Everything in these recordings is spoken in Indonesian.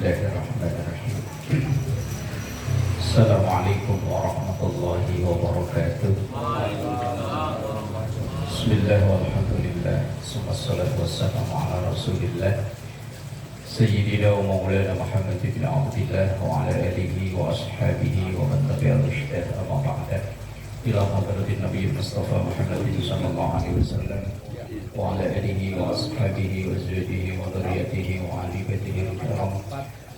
Bismillahirrahmanirrahim. Assalamualaikum warahmatullahi wabarakatuh. Bismillah walhamdulillah. Wassalatu wassalamu ala rasulillah Sayyidina wa maulana Muhammad bin Abdillah wa ala alihi wa ashabihi wa man tabi'a rusydah amma ba'da. Ila hadratin Nabi Mustafa Muhammad sallallahu alaihi wasallam wa ala alihi wa ashabihi wa zawjihi wa dzurriyyatihi wa ali baitihi al-kiram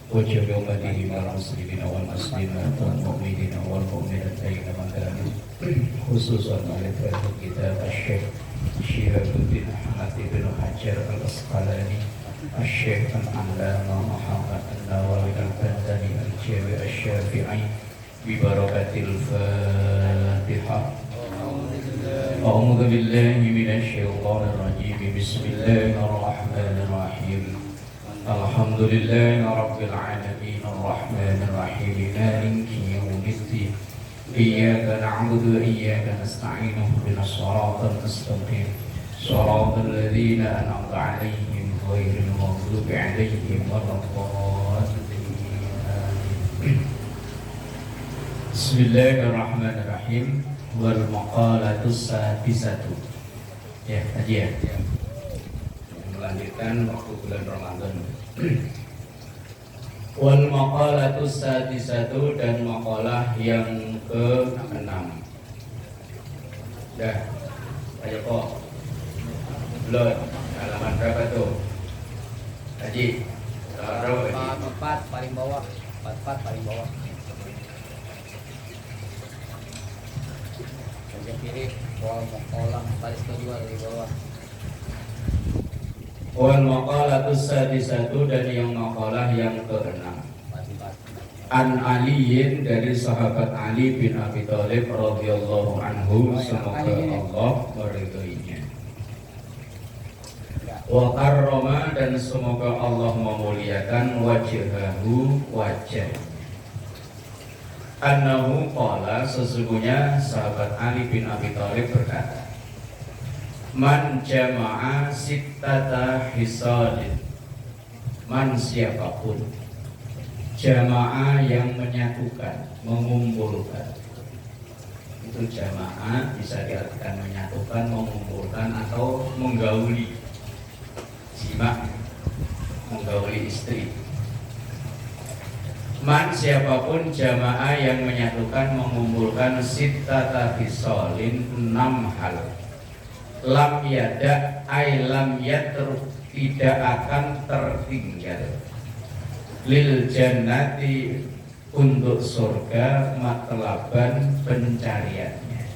wa jami'i ummatihi wal muslimina wal muslimat wal mu'minina wal mu'minat aina ma kanu khususan ala kitab Asy-Syaikh Syihabuddin Ahmad bin Hajar Al-Asqalani Asy-Syaikh Al-Allamah Muhammad An-Nawawi Al-Bantani Al-Jawi Asy-Syafi'i bi barakatil Fatihah. A'udzu billahi minasy syaithanir rajim. Bismillahirrahmanirrahim. Alhamdulillahi rabbil alamin arrahmanir rahim maliki yaumiddin. Iyyaka na'budu wa iyyaka nasta'in ihdinas siratal mustaqim. Siratal ladzina an'amta 'alaihim ghairil maghdubi 'alaihim waladdallin. Bismillahirrahmanirrahim. Wal maqalatus sadisatu. Ya, tadi ya. Melanjutkan waktu bulan Ramadan. Wal maqalatus sadisatu, dan maqalah yang ke-6. Dah. Ayo kok. Belum. Halaman berapa tuh? Haji. Berapa? 44 paling bawah. 44 paling bawah. Kiri kolam baris kedua dari bawah. Wal maqalatus sadisatu, dan yang maqalah yang ke-6. An Aliyin, dari sahabat Ali bin Abi Thalib radhiyallahu anhu, semoga Allah meridhoinya. Wa karrama, dan semoga Allah memuliakan wajhahu, wajah. Annahu qala, sesungguhnya sahabat Ali bin Abi Thalib berkata, man jama'a sittata hisalin, man siapapun jamaah yang menyatukan, mengumpulkan. Itu jamaah bisa diartikan menyatukan, mengumpulkan, atau menggauli. Jima, menggauli istri. Man siapapun jamaah yang menyatukan, mengumpulkan sittata hisalin, 6 hal. Lam yada ay lam yatruk, tidak akan tertinggal. Lil jannati, untuk surga, matlaban, pencariannya.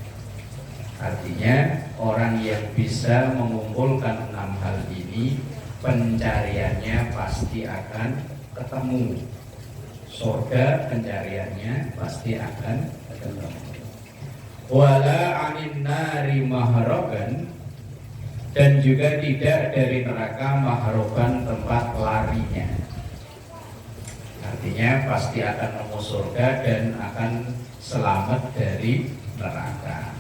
Artinya orang yang bisa mengumpulkan 6 hal ini, pencariannya pasti akan ketemu. Surga pencariannya pasti akan ketemu. Wala anin nari mahrogan, dan juga tidak dari neraka mahrogan, tempat larinya. Artinya pasti akan nemu surga dan akan selamat dari neraka.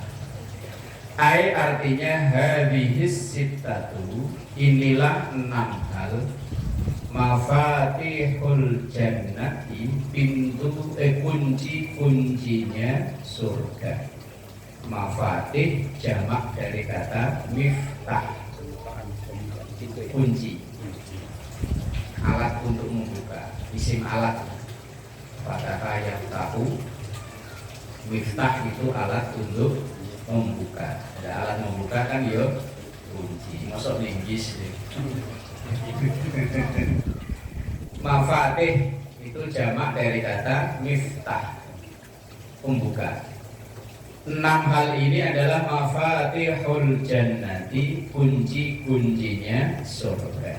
Ai, artinya hadhis sittatu, inilah 6 hal. Mafatihul jannati, pintu kunci-kuncinya surga. Mafatih jamak dari kata miftah, kunci, alat untuk membuka, isim alat. Fataha yang tahu, miftah itu alat untuk membuka. Ada alat membuka kan yo kunci. Masuk linggis. Mafatih itu jamak dari kata miftah, pembuka. 6 hal ini adalah mafatihul jannati, kunci-kuncinya surga.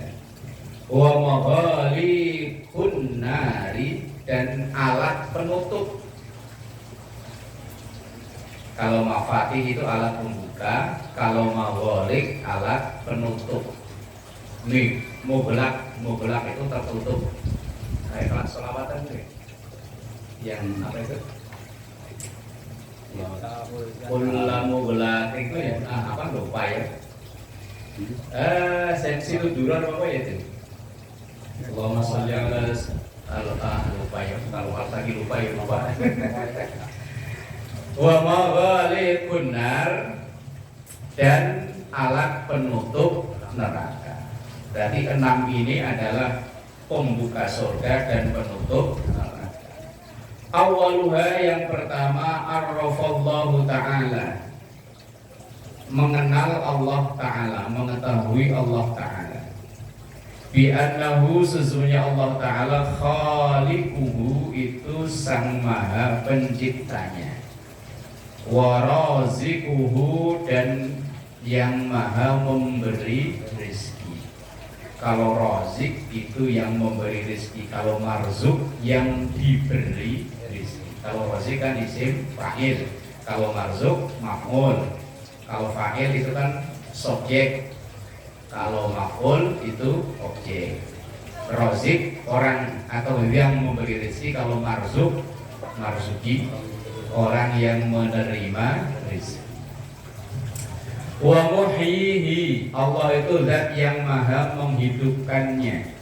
Wa maghaliqun nari, dan alat penutup. Kalau mafatih itu alat pembuka, kalau maghaliq alat penutup. Nih, mughlaq itu tertutup. Kayak kelas sholawatan tuh. Yang apa itu? Kullamu mughlaq itu ya, apa lupa ya? Sensi luduran apa ya itu? Allahumma sholli ala Pak. Wa maghalikun nar, dan alat penutup neraka. Berarti 6 ini adalah pembuka surga dan penutup neraka. Awaluha, yang pertama, arrafallahu ta'ala, mengenal Allah Ta'ala, mengetahui Allah Ta'ala. Bi'annahu, sesungguhnya Allah Ta'ala, khaliquhu, itu sang maha penciptanya, warazikuhu, dan yang maha memberi rezeki. Kalau razik itu yang memberi rezeki, kalau marzuk yang diberi rezeki. Kalau razik kan isim fa'il, kalau marzuk maf'ul. Kalau fa'il itu kan subjek, kalau maf'ul itu objek. Razik orang atau yang memberi rezeki, kalau marzuk marzuki orang yang menerima rezeki. Wa muhyihi, Allah itu zat yang maha menghidupkannya.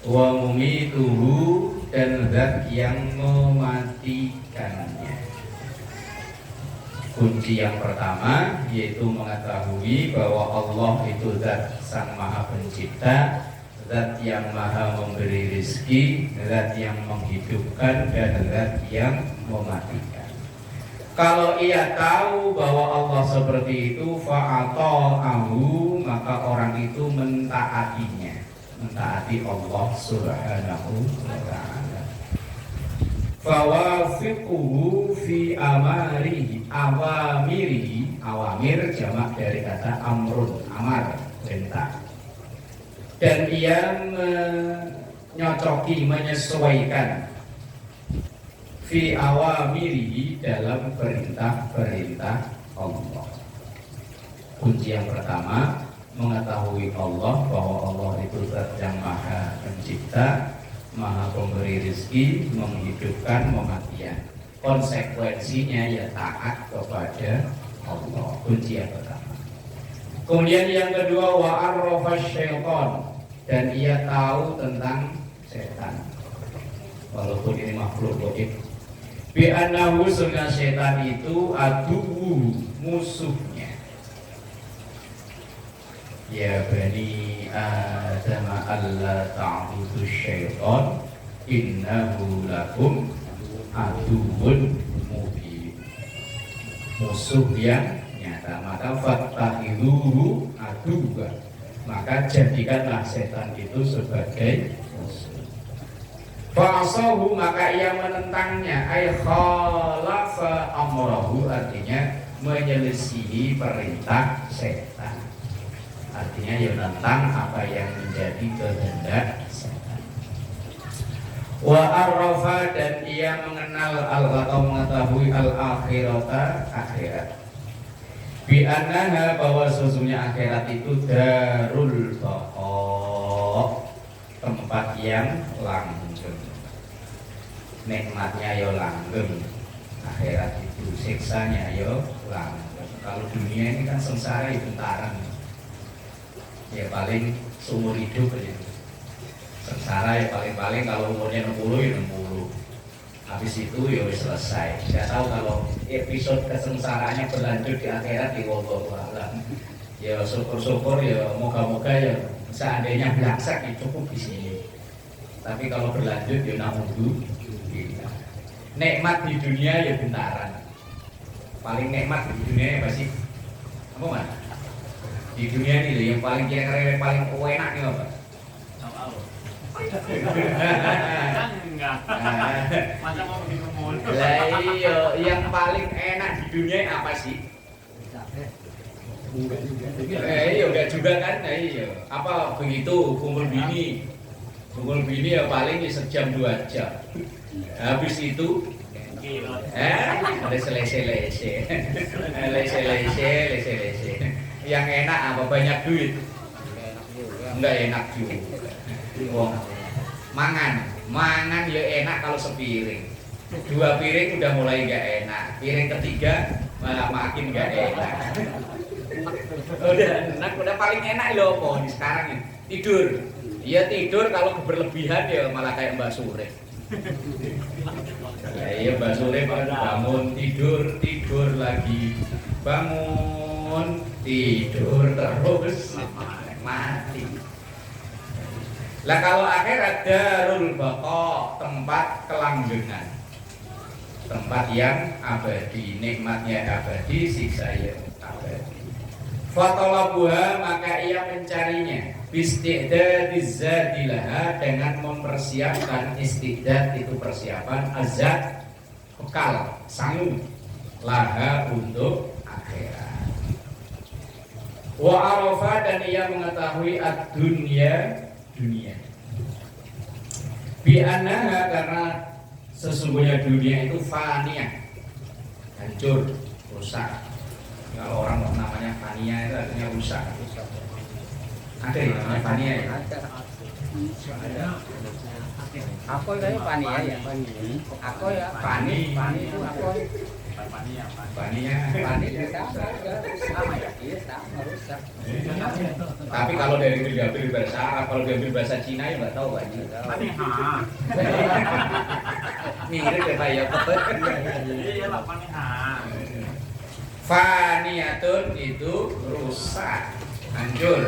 Wa mumituhu, dan zat yang mematikannya. Kunci yang pertama yaitu mengetahui bahwa Allah itu zat sang maha pencipta, zat yang maha memberi rezeki, zat yang menghidupkan, dan zat yang mematikan. Kalau ia tahu bahwa Allah seperti itu, fa'ata'ahu, maka orang itu mentaatinya, mentaati Allah Subhanahu wa ta'ala. Fawafiquhu fi amarihi, awamirihi, awamir jamak dari kata amrun, amar, perintah. Dan ia menyocoki, menyesuaikan fi awamirihi, dalam perintah-perintah Allah. Kunci yang pertama, mengetahui Allah, bahwa Allah itu zat yang maha pencipta, maha pemberi rezeki, menghidupkan, mematikan. Konsekuensinya ya taat kepada Allah. Kunci yang pertama. Kemudian yang kedua, wa arrafa syaitan, dan ia tahu tentang setan. Walaupun ini makhluk gaib. Bi annahu, sunna setan itu aduhu, musuhnya. Ya bani Adam alla ta'budu syaitan innahu lakum aduwwun mubin. Musuh yang nyata. Maka fattahiduhu aduwwa, maka jadikanlah setan itu sebagai musuh. Fa'asahu, maka ia menentangnya, ay khalafa amrahu, artinya menyelisihi perintah setan. Artinya ia menentang apa yang menjadi kehendak setan. Wa arrafa, dan ia mengenal atau mengetahui al-akhirata, akhirat. Bi annaha, bahwa sesungguhnya akhirat itu darul baqa, tempat yang langgeng. Nikmatnya ya langgeng, akhirat itu siksanya ya langgeng. Kalau dunia ini kan sengsara ya bentaran, ya paling seumur hidup aja. Sengsara ya paling-paling kalau umurnya 60 ya 60, habis itu ya selesai. Saya tahu kalau episode kesengsaraannya berlanjut di akhirat di wallahu a'lam. Ya syukur-syukur, ya moga-moga ya seandainya belaksak ya cukup di sini. Tapi kalau berlanjut ya naudzubillah. Nikmat di dunia ya bentaran. Paling nikmat di dunia apa sih? Apa mas? Di dunia ini yang paling kira-kira paling enak nih apa? Enggak. Masa mau bikin mulu. Lah iya, yang paling enak di dunia apa sih? Iya udah juga kan, iya. Apa begitu kumpul bini ya paling sejam 2 jam. Habis itu ada lese-lese. Yang enak apa, banyak duit? Enggak enak juga. Wong mangan ya enak kalau sepiring. 2 piring udah mulai enggak enak. Piring ketiga malah makin enggak enak. Udah paling enak loh apa di sekarang ini? Tidur. Iya tidur, kalau berlebihan ya malah kayak Mbak Surek. Iya Mbak Sule bangun tidur lagi, bangun tidur terus mati. Lah kalau akhirat darul baqa, tempat kelanggengan, tempat yang abadi, nikmatnya abadi, siksanya abadi. Fatalabuha, maka ia mencarinya bisti'dadiz zadilaha, dengan mempersiapkan. Istiqdad itu persiapan, azad bekal, sanggup laha untuk akhirat. Wa arafa, dan ia mengetahui ad-dunya, dunia, bi'annaha, karena sesungguhnya dunia itu faniyah, hancur, rusak. Kalau orang namanya fania itu artinya rusak. Ada ya namanya fania ya? Ada. Aku itu pania ya. Aku ya pani itu aku. Paninya sama ya. Iya sama, rusak. Tapi kalau dari diambil bahasa Arab, kalau diambil bahasa Cina ya nggak tahu Pak. Paniha. Mirip ya Pak ya. Iya lah paniha. Faniyatun itu rusak, hancur.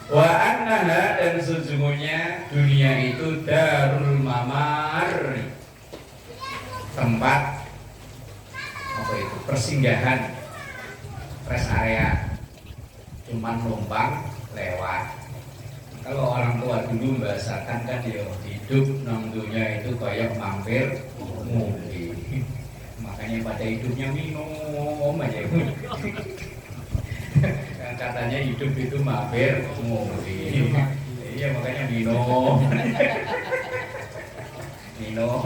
Wa annaha, dan sesungguhnya dunia itu darul mamar, tempat apa itu, persinggahan, rest area, cuman numpang lewat. Kalau orang tua dulu membahasakan kan ya, hidup nang dunia itu kayak mampir ngombe. Makanya pada hidupnya minum aja. Katanya hidup itu mampir ngombe. Iya makanya minum. Minum.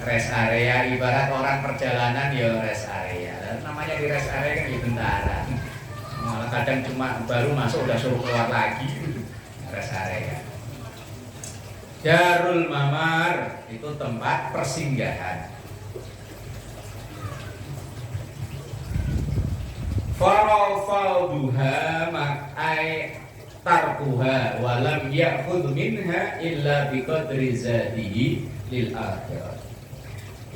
Rest area, ibarat orang perjalanan ya rest area. Namanya di rest area kan di bentaran. Malah kadang cuma baru masuk udah suruh keluar lagi. Rest area. Darul mamar itu tempat persinggahan. Farafalduha makai tarkuha walam ya'khudh minha illa biqadri zadihi lil akhirah.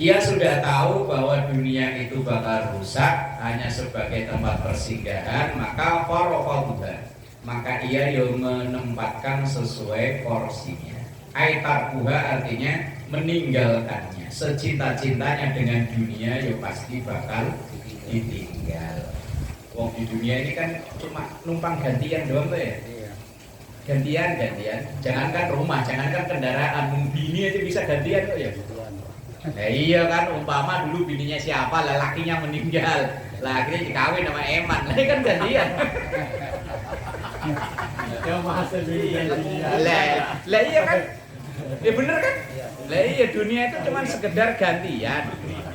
Ia sudah tahu bahwa dunia itu bakal rusak hanya sebagai tempat persinggahan, maka farafalduha, maka ia yang menempatkan sesuai porsinya. Aitarkuha artinya meninggalkannya. Secinta-cintanya dengan dunia ya pasti bakal ditinggal. Wong di dunia ini kan cuma numpang gantian doang tuh ya. Gantian. Jangankan rumah, jangankan kendaraan, bini aja bisa gantian kok ya. Nah iya kan, umpama dulu bininya siapa, lah lakinya meninggal, lah akhirnya dikawin sama Eman, lah kan gantian. Ya masa Lah iya kan. Ya bener kan? Lah iya dunia itu cuma sekedar gantian.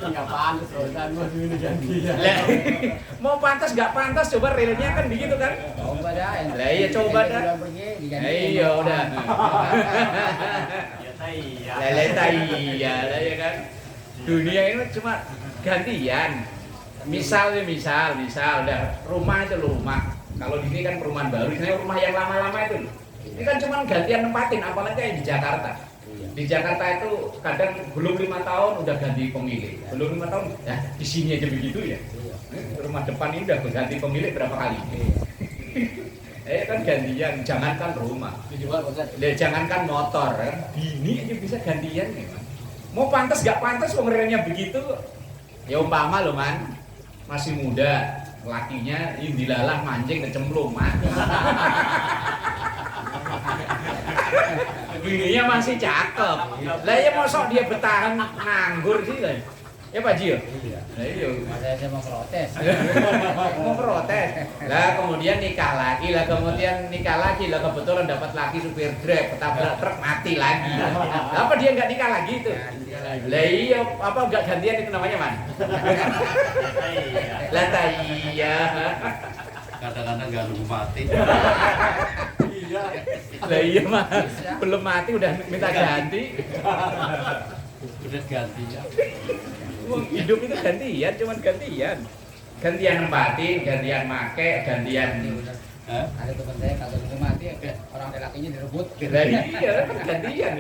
Enggak pantas urusan mau ini gantian. Lah mau pantas nggak pantas coba realnya kan begitu kan? Coba dah. Lah iya coba dah. Iya udah. Ya iya. Leleta iya lah ya kan. Dunia ini cuma gantian. Misal udah rumah itu rumah. Kalau di sini kan perumahan baru, ini rumah yang lama-lama itu. Ini kan cuma gantian nempatin, apalagi kayak di Jakarta. Di Jakarta itu kadang belum 5 tahun udah ganti pemilik. Belum 5 tahun, ya di sini aja begitu ya. Rumah depan ini udah ganti pemilik berapa kali? Kan gantian, jangankan rumah. Jangankan motor, kan? Bini aja bisa gantian memang. Mau pantas gak pantas pengertiannya begitu? Ya umpama loh man, masih muda, lakinya ini dilalah mancing kecemplung mati. Bininya masih cakep. Lah ya mosok dia bertahan nganggur sih lah. Ya Pak Ji ya? Lah iya. Saya mau protes. Mau protes. Lah kemudian nikah lagi, lah kebetulan dapat laki supir Grab, ketabrak truk mati lagi. Apa dia nggak nikah lagi itu? Lah iya, apa nggak gantian itu namanya man? Lah iya. Kadang-kadang nggak nunggu mati. Lah iya mah, belum mati udah minta ganti. Udah ganti ya. Hidup itu gantian, cuman gantian. Gantian nempatin, gantian make, gantian. Ada teman saya kalau mau mati orang lakinya direbut. Iya, gantian.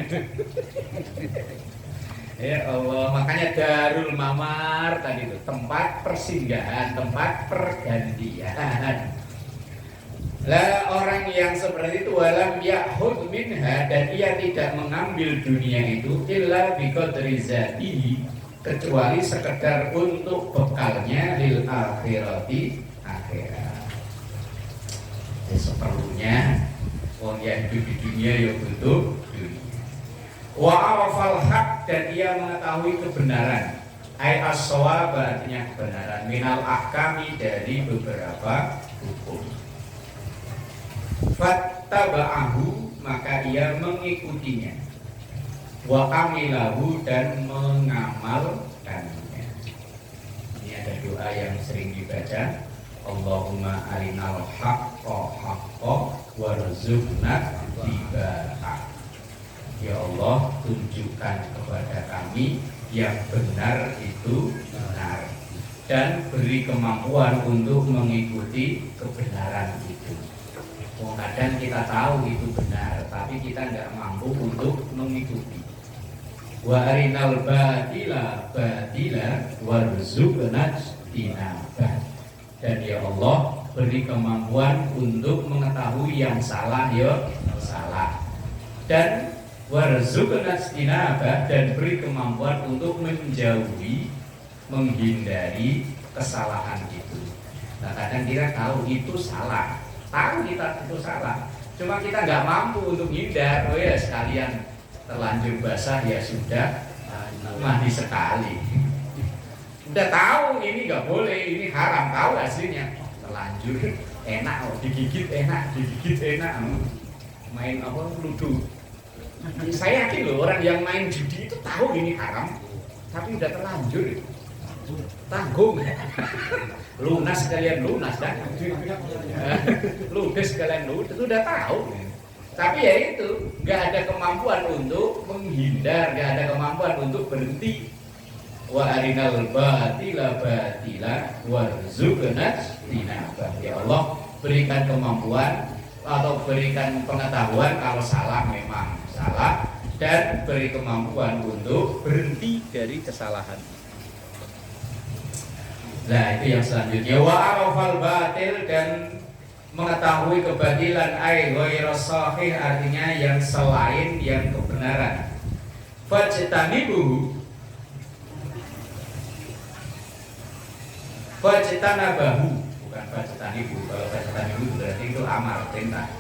Ya Allah, makanya Darul Mamar tadi itu tempat persinggahan, tempat pergantian. Lah orang yang seperti itu walam ya'khud minha, dan ia tidak mengambil dunia itu illa biqadri zatihi, kecuali sekedar untuk bekalnya lil akhirati, akhirat. Ya, seperlunya orang yang hidup di dunia ya butuh dunia. Wa arafal haq, dan ia mengetahui kebenaran. Ai as-shawab, artinya kebenaran, minal ahkami, dari beberapa hukum. Fattaba'ahu, maka ia mengikutinya. Wa amilahu, dan mengamalkannya. Ini ada doa yang sering dibaca. Allahumma arinal haqqa haqqa warzuqna tiba'ah. Ya Allah, tunjukkan kepada kami yang benar itu benar, dan beri kemampuan untuk mengikuti kebenaran itu. Kadang kita tahu itu benar, tapi kita nggak mampu untuk mengikuti. Wa arinal batila batila warzuqna tinabah. Dan ya Allah, beri kemampuan untuk mengetahui yang salah ya salah, dan warzuqna tinabah, dan beri kemampuan untuk menjauhi, menghindari kesalahan itu. Nah, kadang kita tahu itu salah, tahu kita itu salah, cuma kita nggak mampu untuk hindar. Oh ya, sekalian terlanjur basah ya sudah, mandi sekali. Udah tahu ini nggak boleh, ini haram, tahu hasilnya, terlanjur enak, digigit enak, main apa ludu. Saya yakin loh, orang yang main judi itu tahu ini haram, tapi udah terlanjur, tanggung. Lunas sekalian lunas, dan ludes sekalian ludes, itu udah tahu. Tapi ya itu, nggak ada kemampuan untuk menghindar, nggak ada kemampuan untuk berhenti. Wa arinal batila batila warzuqna tinabah. Ya Allah, berikan kemampuan atau berikan pengetahuan kalau salah memang salah, dan beri kemampuan untuk berhenti dari kesalahan. Nah, itu yang selanjutnya. Wa arafal batil, dan mengetahui kebatilan, ai ghairu sahih, artinya yang selain yang kebenaran. Fajtanibuhu, fajtanabahu, bukan fajtanibu. Kalau fajtanibu berarti itu amar, perintah.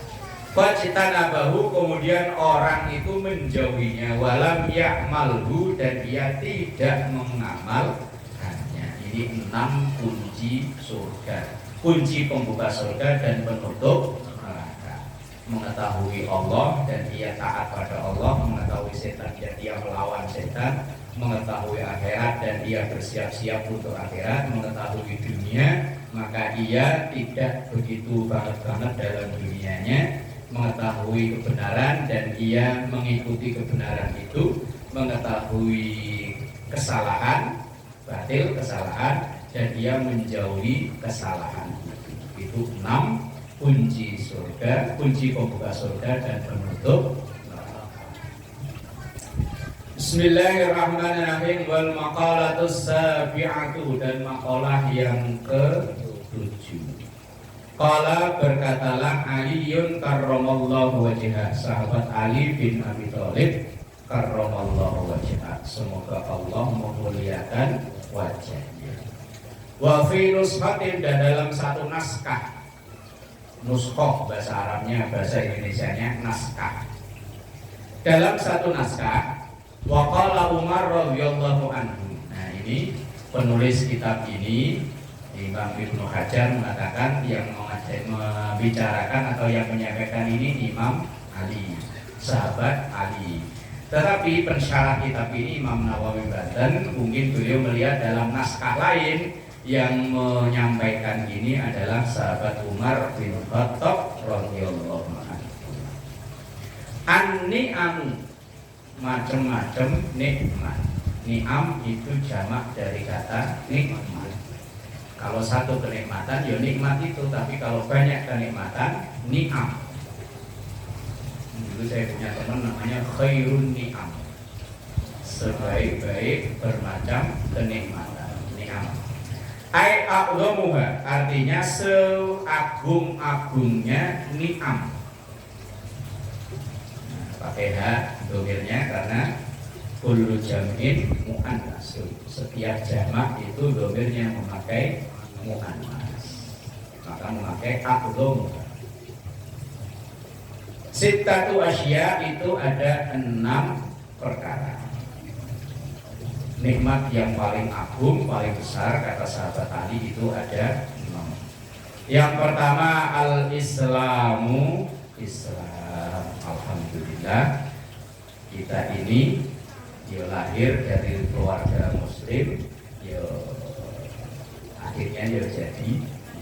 Fajtanabahu, kemudian orang itu menjauhinya. Walam ya'malhu, dan dia tidak mengamalkannya. Ini 6 kunci surga, kunci pembuka surga dan penutup neraka. Mengetahui Allah dan dia taat pada Allah, mengetahui setan dan dia melawan setan, mengetahui akhirat dan dia bersiap-siap untuk akhirat, mengetahui dunia maka ia tidak begitu banget dalam dunianya, mengetahui kebenaran dan ia mengikuti kebenaran itu, mengetahui kesalahan, batil kesalahan, dan dia menjauhi kesalahan. Itu 6 kunci surga, kunci pembuka surga dan penutup. Bismillahirrahmanirrahim. Wal maqalatus sabi'atu, dan maqalah yang ke-7. Qala, berkatalah Aliun karramallahu wajhah, sahabat Ali bin Abi Thalib karramallahu wajhah, semoga Allah memuliakan wajahnya. Wa fi nushatin, dan dalam satu naskah, nuskhoh bahasa Arabnya, bahasa Indonesianya naskah. Dalam satu naskah, wa qala Umar radhiyallahu anhu. Nah, ini penulis kitab ini, Imam Ibnu Hajar, mengatakan yang membicarakan atau yang menyampaikan ini Imam Ali, sahabat Ali. Tetapi pensyarah kitab ini Imam Nawawi Banten, mungkin beliau melihat dalam naskah lain yang menyampaikan ini adalah sahabat Umar bin Khattab radhiyallahu anhu. An-ni'am, macam-macam nikmat. Ni'am itu jamak dari kata nikmat. Kalau satu kenikmatan ya nikmat itu, tapi kalau banyak kenikmatan ni'am. saya punya teman namanya Khairun Ni'am, sebaik-baik bermacam kenikmatan. Ni'am ai a'dhamuha, artinya seagung-agungnya ni'am. Pakai H domirnya karena kullu jam'in mu'annas, setiap jamak itu domirnya memakai mu'annas, maka memakai a'dhamuha. Sittatu asya itu ada 6 perkara. Nikmat yang paling agung, paling besar kata sahabat Ali itu ada 6. Yang pertama al-Islamu, Islam. Alhamdulillah kita ini lahir dari keluarga Muslim, akhirnya jadi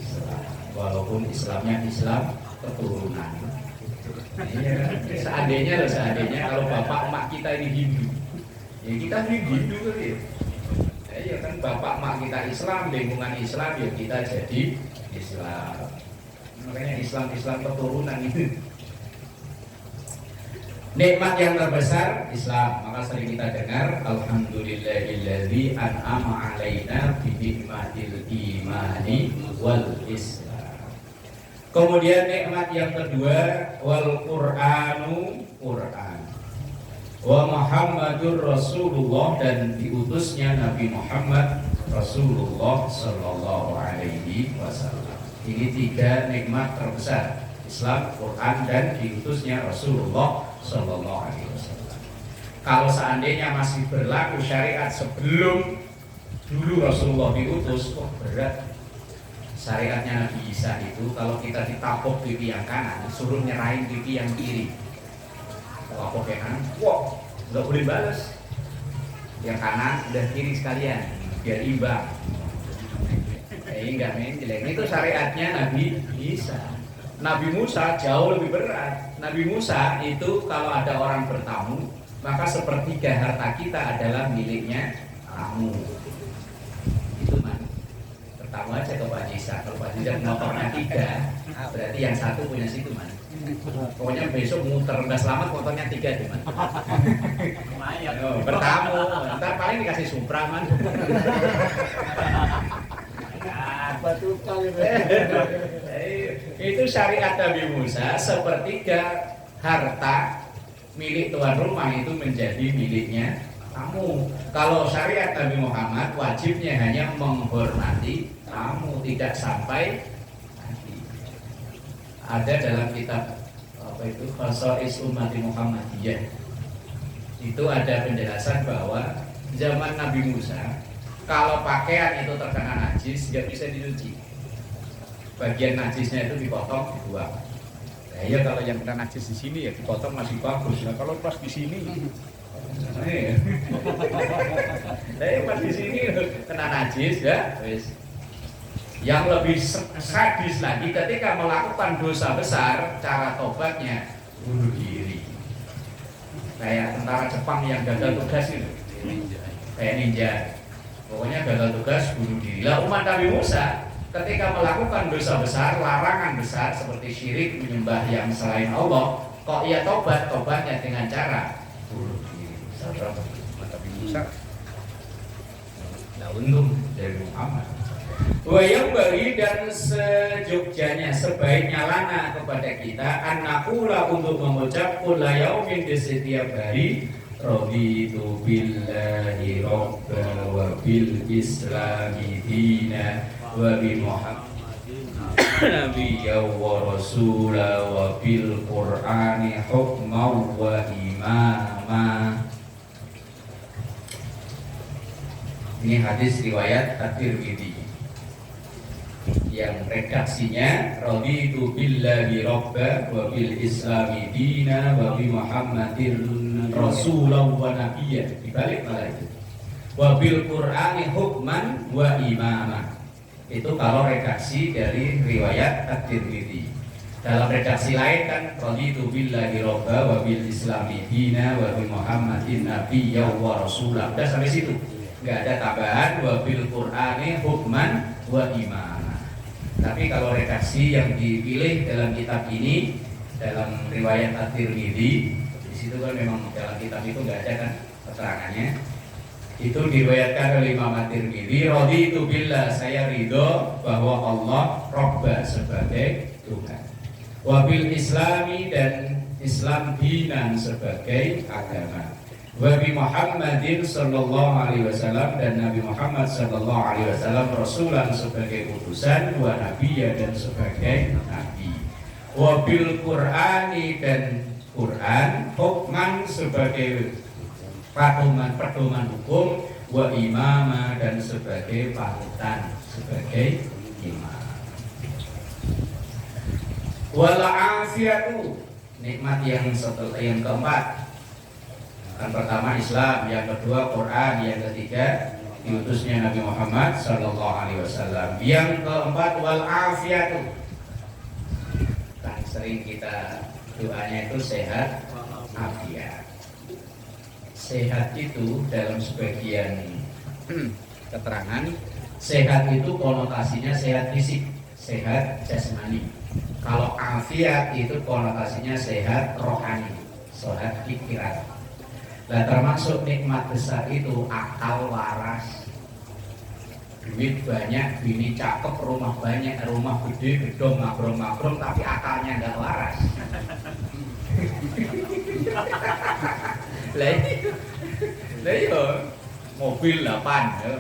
Islam. Walaupun Islamnya Islam keturunan. Iya, seandainya kalau bapak emak kita ini Hindu, ya kita ini Hindu kan ya. Ya kan bapak emak kita Islam, lingkungan Islam, ya kita jadi Islam. Makanya Islam keturunan itu. Nikmat yang terbesar Islam, maka sering kita dengar alhamdulillahilladzi an'ama 'alaina bi ni'matil imani wal Islam. Kemudian nikmat yang kedua wal Qur'anu, Qur'an. Wa Muhammadur Rasulullah, dan diutusnya Nabi Muhammad Rasulullah sallallahu alaihi wasallam. Ini 3 nikmat terbesar, Islam, Quran, dan diutusnya Rasulullah sallallahu alaihi wasallam. Kalau seandainya masih berlaku syariat sebelum dulu Rasulullah diutus, kok berat. Syariatnya Nabi Isa itu kalau kita ditapuk pipi yang kanan, suruh nyerahin pipi yang kiri. Tapuk yang kanan, wah, nggak boleh balas. Yang kanan udah kiri sekalian, biar imbang. Enggak main jelek. Itu syariatnya Nabi Isa. Nabi Musa jauh lebih berat. Nabi Musa itu kalau ada orang bertamu, maka sepertiga harta kita adalah miliknya kamu. Itu man. Pertama aja ke Pak Isa. Kalau Pak Isa motornya 3, berarti yang 1 punya situ man. Pokoknya besok muter nggak selamat motornya 3 deh man. Bertamu, ntar paling dikasih Supra man. Itu syariat Nabi Musa, sepertiga harta milik tuan rumah itu menjadi miliknya kamu. Kalau syariat Nabi Muhammad, wajibnya hanya menghormati kamu, tidak sampai mati. Ada dalam kitab apa itu Khasa'is Ummati Muhammadiyah, itu ada penjelasan bahwa zaman Nabi Musa, kalau pakaian itu terkena najis, nggak bisa dicuci. Bagian najisnya itu dipotong, dibuang. Nah, ya kalau yang kena najis di sini ya dipotong masih bagus. Nah, kalau pas di sini, pas di sini kena najis ya. Yang lebih sadis lagi ketika melakukan dosa besar, cara tobatnya bunuh diri. Kayak tentara Jepang yang gagal tugas itu, kayak ninja. Pokoknya gagal tugas bunuh diri. Lah umat Nabi Musa ketika melakukan dosa besar, larangan besar seperti syirik, menyembah yang selain Allah, kok ia tobatnya dengan cara bunuh diri. Saudara umat Nabi Musa. Nah untung dari Muhammad. Wayang bagi dan sejogjanya, sebaiknya lana kepada kita anakula untuk mengucap kulla yaumin di setiap hari raditu billahi robba wa bil islami dina wa bi muhammadin nabiyya wa rasula wa bil qur'ani hukman wa imama. Ini hadis riwayat At-Tirmidzi yang redaksinya raditu billahi robba wa bil islami dina wa bi muhammadin rasulah wa nabiyya, dibalik malah itu wa bil qur'ani hukman wa imama. Itu kalau redaksi dari riwayat At-Tirmidzi. Dalam redaksi lain kan raditu billahi robba wa bil islami dina wa bi muhammadin nabiyya wa rasulah. Udah sampai situ, nggak ada tambahan wa bil qur'ani hukman wa imama. Tapi kalau redaksi yang dipilih dalam kitab ini dalam riwayat At-Tirmidzi. Di situ kan memang dalam kitab itu nggak ada kan keterangannya. Itu diriwayatkan oleh Imam At-Tirmidzi, raditu billah, saya ridho bahwa Allah Robba sebagai Tuhan. Wabil Islami, dan Islam dinan sebagai agama. Wabi Muhammadin sallallahu alaihi wasallam, dan Nabi Muhammad sallallahu alaihi wasallam rasulan sebagai utusan, wa nabiyya, dan sebagai nabi. Wabil Qur'ani, dan Quran hukman sebagai pedoman hukum, wa imama, dan sebagai panutan, sebagai imam. Wal afiyatu, nikmat yang keempat. Yang pertama Islam, yang kedua Quran, yang ketiga diutusnya Nabi Muhammad sallallahu alaihi wasallam. Yang keempat wal afiyatu. Kan sering kita doanya itu sehat afiat. Sehat itu dalam sebagian keterangan, sehat itu konotasinya sehat fisik, sehat jasmani. Kalau afiat itu konotasinya sehat rohani, sehat pikiran. Nah, termasuk nikmat besar itu akal waras. Duit banyak, bini cakep, rumah banyak, rumah gede, gedung, magrong, tapi akalnya nggak waras. Lah iya, mobil 8, ya.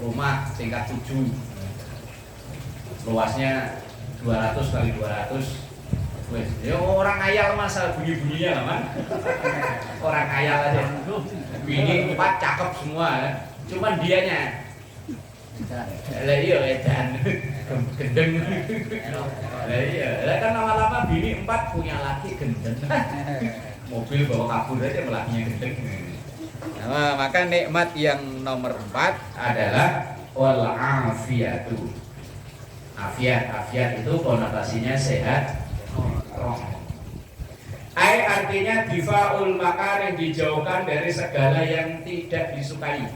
Rumah tingkat 7, luasnya 200 kali 200. Wes, ya orang ayal masa bunyi-bunyinya lah man. Orang ayal aja. Bini 4 cakep semua, ya. Cuman dianya. Lah iya edan. Gendeng. Lah iya, lah kan lama-lama bini 4 punya laki gendeng. Mobil bawa kabur aja lakinya gendeng. Nah, maka nikmat yang nomor 4 adalah wal afiyatu. Afiat itu konotasinya sehat roh. Artinya difaul makarim, dijauhkan dari segala yang tidak disukai.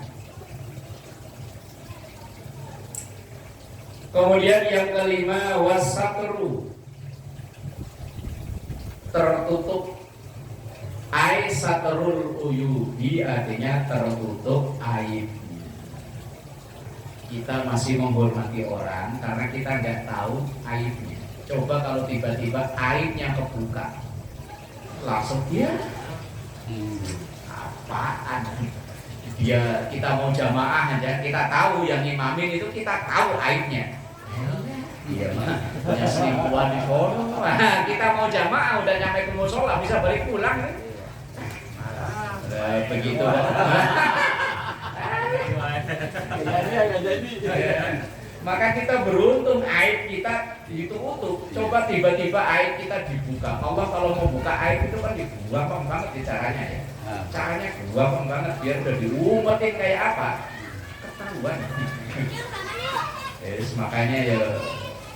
Kemudian yang kelima wasatru, tertutup. Satrul uyubi, artinya tertutup aib. Kita masih menghormati orang karena kita nggak tahu aibnya. Coba kalau tiba-tiba aibnya kebuka, langsung dia apaan? Kita mau jamaah aja, kita tahu yang imamin itu, kita tahu aibnya. Iya mah, punya selingkuhan di sono. Kita mau jamaah udah nyampe ke musola bisa balik pulang. Begitu. Maka kita beruntung aib kita ditutup. Coba tiba-tiba aib kita dibuka. Allah kalau mau buka aib itu kan dibuang banget di caranya ya. Caranya buang banget biar udah diumpetin kayak apa. Ketahuan. Makanya ya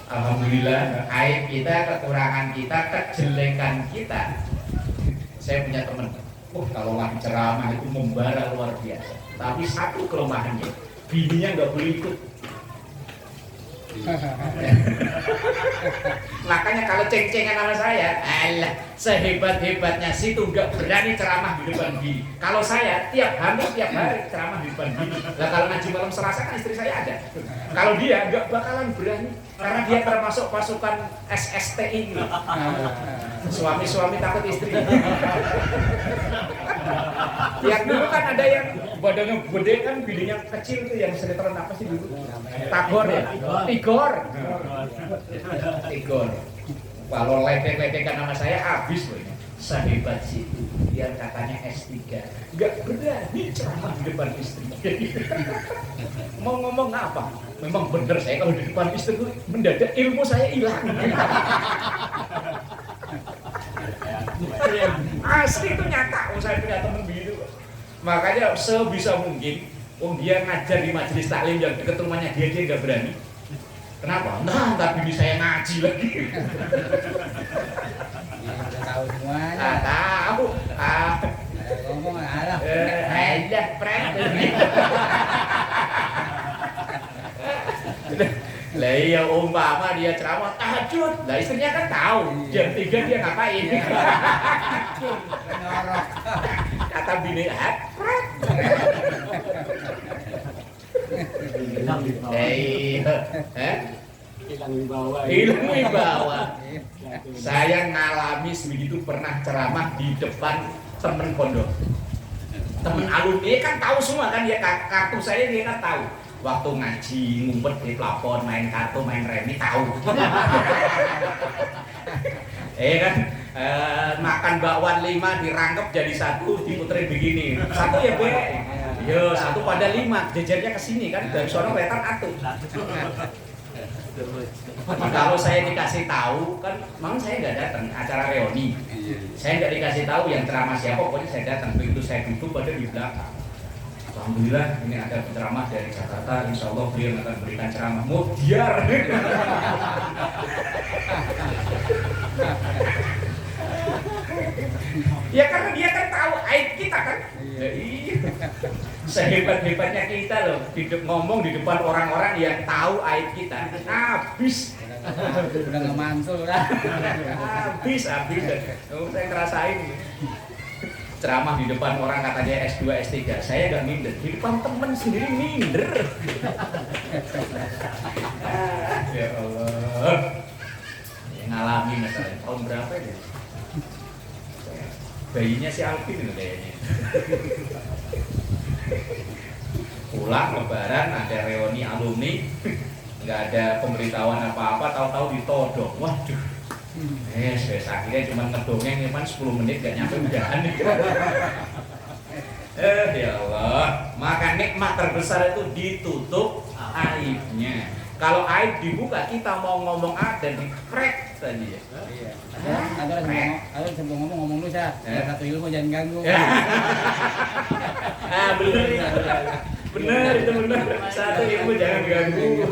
alhamdulillah aib kita, kekurangan kita, kejelekan kita. Saya punya teman, kalau lagi ceramah itu membara luar biasa. Tapi satu kelemahannya, bininya nggak boleh ikut. Makanya kalau ceng-cengan sama saya, alah, sehebat-hebatnya situ nggak berani ceramah di depan bini. Kalau saya tiap hari ceramah di depan bini. Nah kalau ngaji malam Selasa kan istri saya ada. Kalau dia nggak bakalan berani karena dia termasuk pasukan SSTI. Suami-suami takut istri. Yang dulu kan ada yang badannya gede kan, bininya kecil tuh, yang sinetron apa sih dulu? Tagor ya? Tigor. Kalau ledek-ledekan nama saya habis loh. Sehebat situ, biar katanya S3, nggak berani ceramah di depan istri. Mau ngomong apa? Memang bener saya kalau di depan istri mendadak ilmu saya hilang. Asli itu nyata, saya punya temen begitu. Makanya sebisa mungkin, dia ngajar di majelis taklim yang dekat rumahnya dia nggak berani. Kenapa? Nah, tapi saya ngaji lagi. Tahu semuanya. Tahu. Ngomong alah. Aja, prank. Lah iya umpama dia ceramah tahajud Cut. Lah istrinya kan tahu jam 3 dia ngapain. Ngorok. Kata bini, Hilang di bawah. Hilang di bawah. Ilmu wibawa. Saya ngalami begitu pernah ceramah di depan temen pondok. Temen alumni kan tahu semua kan ya, kartu saya dia kan tahu. Waktu ngaji ngumpet di plafon main kartu main remi tahu. Kan makan bakwan 5 dirangkep jadi 1 diputerin begini. 1 ya Bu. Yo 1 pada 5 jajarnya ke sini kan dari sono wetan atuh. Kalau saya dikasih tahu kan, memang saya nggak datang acara reuni. Saya nggak dikasih tahu yang ceramah siapa, pokoknya saya datang. Begitu saya duduk pada di belakang. Alhamdulillah ini ada penceramah dari Jakarta. Insya Allah beliau akan berikan ceramah mutiar. Ya karena dia kan tahu aib kita kan. Ya, iya. Sehebat-hebatnya kita loh, ngomong di depan orang-orang yang tahu aib kita. Habis. Udah nggak mantul lah. Habis. Saya ngerasain. Ceramah di depan orang katanya S2, S3. Saya nggak minder. Di depan temen sendiri minder. Ya Allah. Ya, ngalami masalah. Tahun berapa ya? Bayinya si Alvin itu kayaknya. Pulang lebaran ada reuni alumni, nggak ada pemberitahuan apa-apa, tahu-tahu ditodong. Waduh. Saya akhirnya cuma ngedongeng cuman 10 menit gak nyampe udahan. Ya Allah, maka nikmat terbesar itu ditutup aibnya. Kalau aib dibuka kita mau ngomong A dan dikrek saja. Iya. Ada sebelum ngomong dulu saya. Satu ilmu jangan ganggu. Benar itu benar. Satu ilmu jangan ganggu.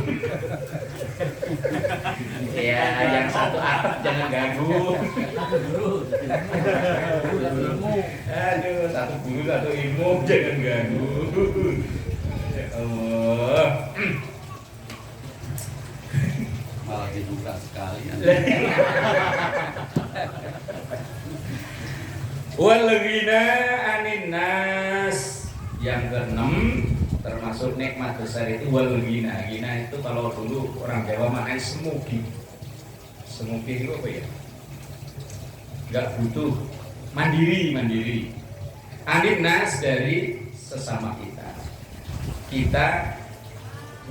Ya, yang satu atap jangan ganggu. Aduh, satu guru satu ilmu jangan ganggu. Ya Allah. Malah dibuka sekali. Wal ghina anin nas. Yang keenam termasuk nikmat besar itu wal ghina. Ghina itu kalau dulu orang Jawa maknanya semugi. Semugi itu apa ya? Enggak butuh, mandiri. Anin nas dari sesama kita. Kita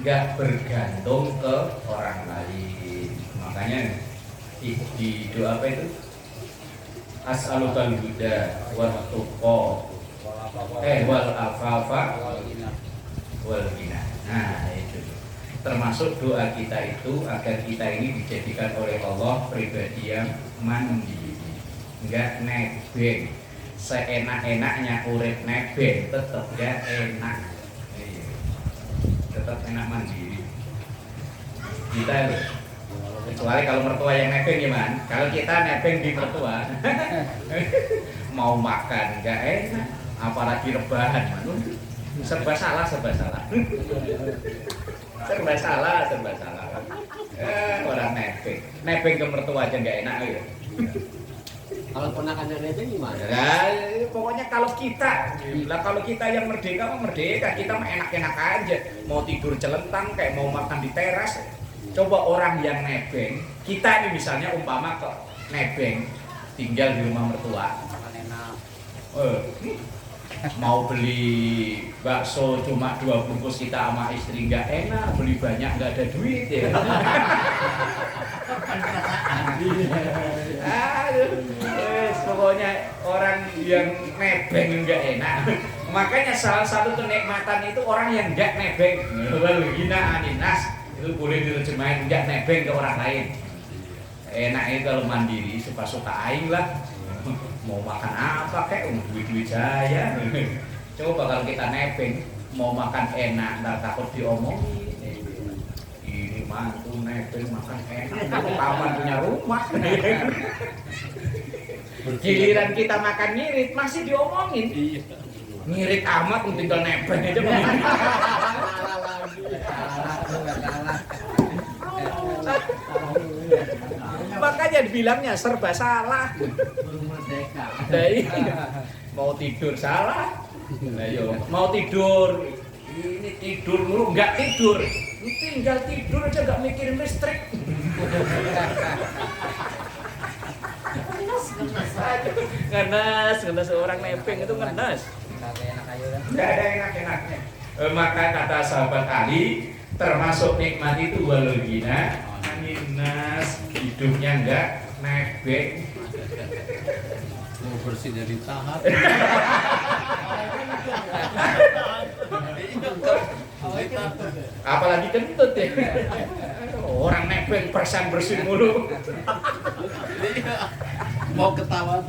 nggak bergantung ke orang lain. Makanya di doa apa itu? As'alukal huda wal tuqa wal afafa wal ghina. Nah, itu. Termasuk doa kita itu agar kita ini dijadikan oleh Allah pribadi yang mandiri. Enggak nebeng. Seenak-enaknya urip nebeng tetap enggak enak. Tetap enak mandiri kita loh. Kecuali kalau mertua yang nebeng gimana? Kalau kita nebeng di mertua mau makan nggak enak, apalagi rebahan, serba salah. Orang nebeng ke mertua aja nggak enak ya. Kalau ponakannya nebeng gimana? Nah, pokoknya kalau kita yang merdeka, kita mah enak-enak aja. Mau tidur celentang, kayak mau makan di teras. Coba orang yang nebeng, kita ini misalnya umpama ke nebeng, tinggal di rumah mertua. Makan enak. Mau beli bakso cuma 2 bungkus kita sama istri nggak enak, beli banyak nggak ada duit ya. Pokoknya orang yang nebeng nggak enak. Makanya salah satu kenikmatan itu orang yang nggak nebeng. Wal ghina anin nas itu boleh diterjemahin nggak nebeng ke orang lain. Enaknya kalau mandiri suka-suka aing lah. Mau makan apa kayak duit-duit saya. Coba kalau kita nebeng mau makan enak nggak takut diomongin. Ini mantu nebeng makan enak, taman punya rumah. Giliran kita makan ngirit masih diomongin. Ngirit amat tinggal nebeng aja. makanya dibilangnya serba salah. Belum merdeka. Nah, iya. Mau tidur salah. Nah, yo, mau tidur ini tidur mulu nggak tidur. Tinggal tidur aja nggak mikirin listrik. Ngenes orang nepeng itu ngenes. Nggak kayak enak aja kan. Nggak ada enak-enaknya. Maka kata sahabat Ali, termasuk nikmat itu walul gina, ngenes, hidupnya nggak nebeng. Mau bersih dari tahap. Apalagi kentut ya. Orang nebeng persan bersih mulu. Mau ketawa.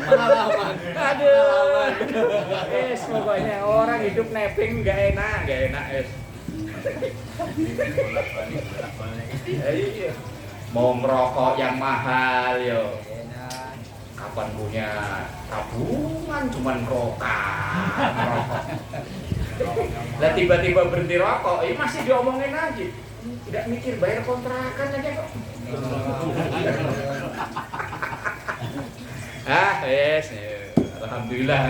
Pengalaman. Aduh. Pokoknya orang hidup nebeng nggak enak es. Iya. Mau ngerokok yang mahal yo. Enak. Kapan punya tabungan cuman ngerokok. Lah tiba-tiba berhenti rokok, ini masih diomongin lagi. Tidak mikir bayar kontrakan aja kok. Yes. Alhamdulillah.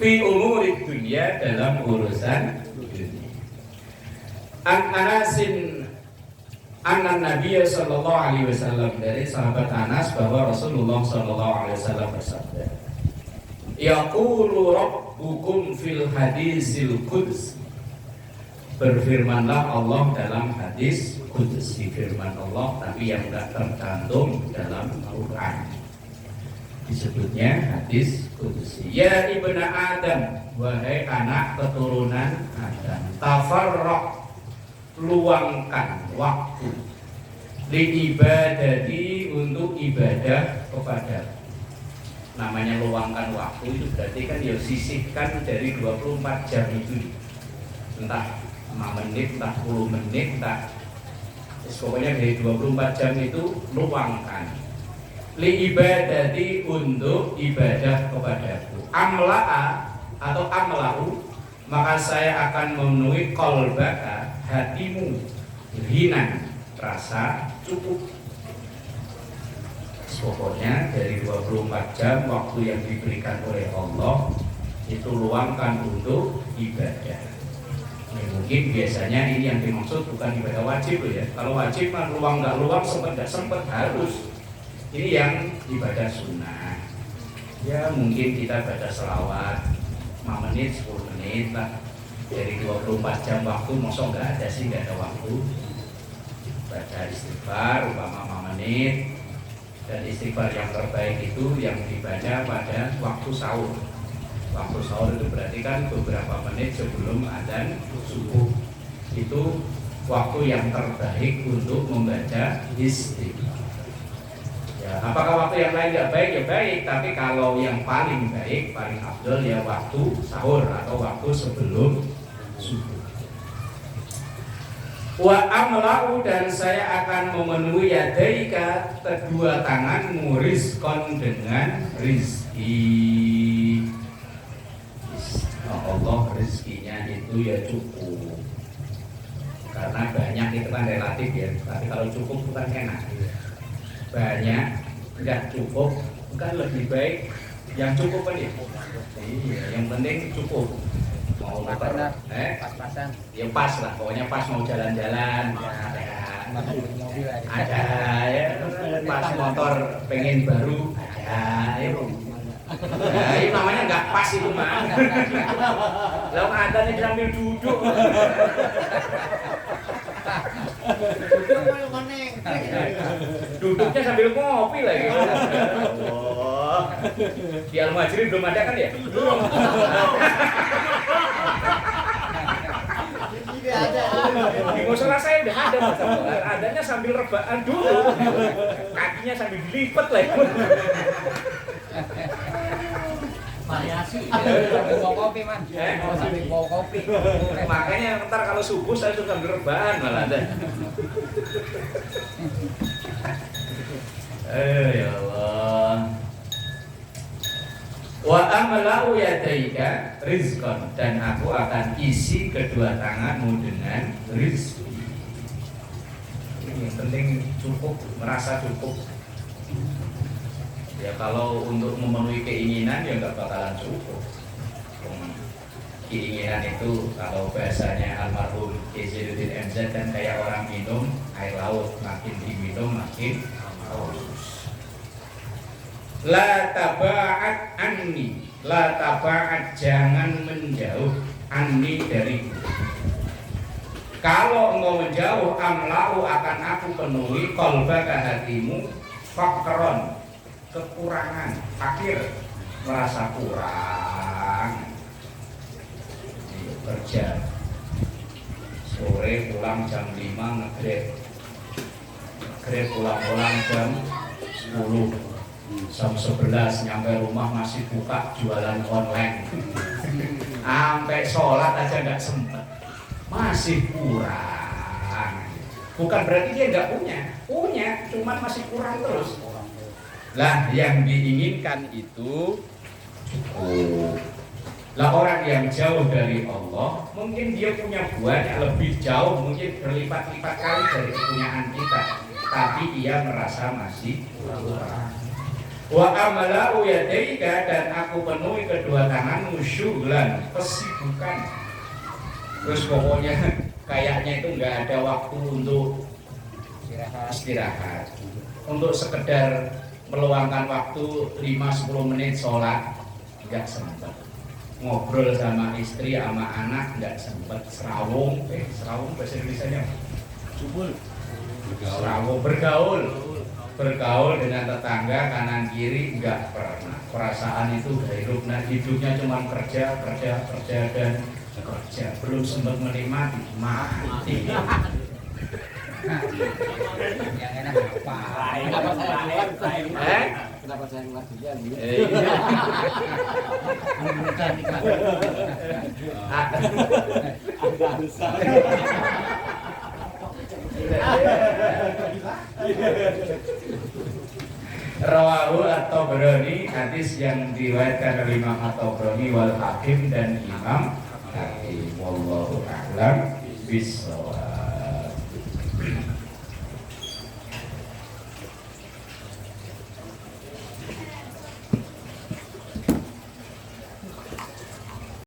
Fi umuri dunia dalam urusan dunia. Anasin Anan Nabi sallallahu alaihi wasallam, dari sahabat Anas bahwa Rasulullah sallallahu alaihi wasallam bersabda, yaqulu rabbukum fil hadisil quds, berfirmanlah Allah dalam hadis qudsi, firman Allah tapi yang tidak tercantum dalam Quran, disebutnya hadis qudsi. Ya ibna Adam, wahai anak keturunan Adam, tafarraq, luangkan waktu li ibadati, untuk ibadah kepada. Namanya luangkan waktu itu berarti kan ya sisihkan dari 24 jam itu, entah 5 menit, entah 10 menit, entah pokoknya dari 24 jam itu luangkan li ibadati, untuk ibadah kepadaku. Amla'a atau amla'u, maka saya akan memenuhi qalbaka, hatimu, hinan, rasa cukup. Pokoknya dari 24 jam waktu yang diberikan oleh Allah itu luangkan untuk ibadah. Ini mungkin biasanya ini yang dimaksud bukan ibadah wajib ya. Kalau wajib kan luang nggak luang, sempat nggak sempat harus. Ini yang ibadah sunnah. Ya mungkin kita baca selawat 5 menit, 10 menit lah. Dari 24 jam waktu, masa nggak ada sih, nggak ada waktu. Baca istighfar umpama 5 menit. Dan istighfar yang terbaik itu yang dibaca pada waktu sahur. Waktu sahur itu berarti kan beberapa menit sebelum adzan subuh. Itu waktu yang terbaik untuk membaca istighfar. Ya, apakah waktu yang lain tidak baik? Ya baik, tapi kalau yang paling baik, paling afdol ya waktu sahur atau waktu sebelum subuh. Wa amla'u, dan saya akan memenuhi yadaika, kedua tanganmu, rizqan, dengan rizki. Allah rizkinya itu ya cukup. Karena banyak itu kan relatif ya, tapi kalau cukup bukan enak. Banyak nggak cukup bukan lebih baik yang cukup kan ya. Iya, yang penting cukup. Mau Pas-pasan. Ya pas lah, pokoknya pas mau jalan-jalan ada ya, pas motor pengen baru ada ya. Nah, itu namanya nggak pas itu mah. Lalu ada nih sambil duduk. Duduknya sambil ngopi lagi. Oh. Di Al-Muhajirin belum ada kan ya? Belum. Di musola saya udah ada, adanya sambil rebahan dulu. Kakinya sambil dilipat lagi. Variasi. Sambil bawa kopi man. Sambil bawa kopi. Makanya ntar kalau subuh saya suka sambil rebahan malah ada. Ya Allah. Wa amlau yadaika rizqan, dan aku akan isi kedua tanganmu dengan rizki. Ini yang penting cukup, merasa cukup. Ya kalau untuk memenuhi keinginan ya nggak bakalan cukup. Keinginan itu kalau bahasanya almarhum Izzuddin MZ kan kayak orang minum air laut, makin diminum makin haus. La taba'at anni, la taba'at, jangan menjauh, anni dariku. Kalau engkau menjauh, amlau akan aku penuhi qalbaka, hatimu, fakron, kekurangan, fakir, merasa kurang. Kerja sore pulang jam 5 ngegrab pulang jam 10, jam 11 nyampe rumah masih buka jualan online. Sampai sholat aja nggak sempet, masih kurang. Bukan berarti dia nggak punya, cuman masih kurang terus. Lah yang diinginkan itu cukup. Lah orang yang jauh dari Allah, mungkin dia punya banyak, lebih jauh, mungkin berlipat-lipat kali dari kepunyaan kita, tapi dia merasa masih kurang. Wa amalau yadaika, dan aku penuhi kedua tanganmu syughlan, kesibukan. Terus pokoknya kayaknya itu nggak ada waktu untuk istirahat, untuk sekedar meluangkan waktu 5-10 menit sholat nggak sempat. Ngobrol sama istri, sama anak nggak sempet. Serawung bahasa Indonesianya serawung, bergaul dengan tetangga kanan kiri nggak pernah. Perasaan itu hidupnya cuma kerja dan kerja, belum sempat menikmati, mati. Yang enak apa? Kenapa saya nggak hujan? Agak besar. Rawahu at-Tabrani, hadis yang diriwayatkan oleh Imam at-Tabrani wal Hakim dan Imam Hakim. Wallahu a'lam bishawab.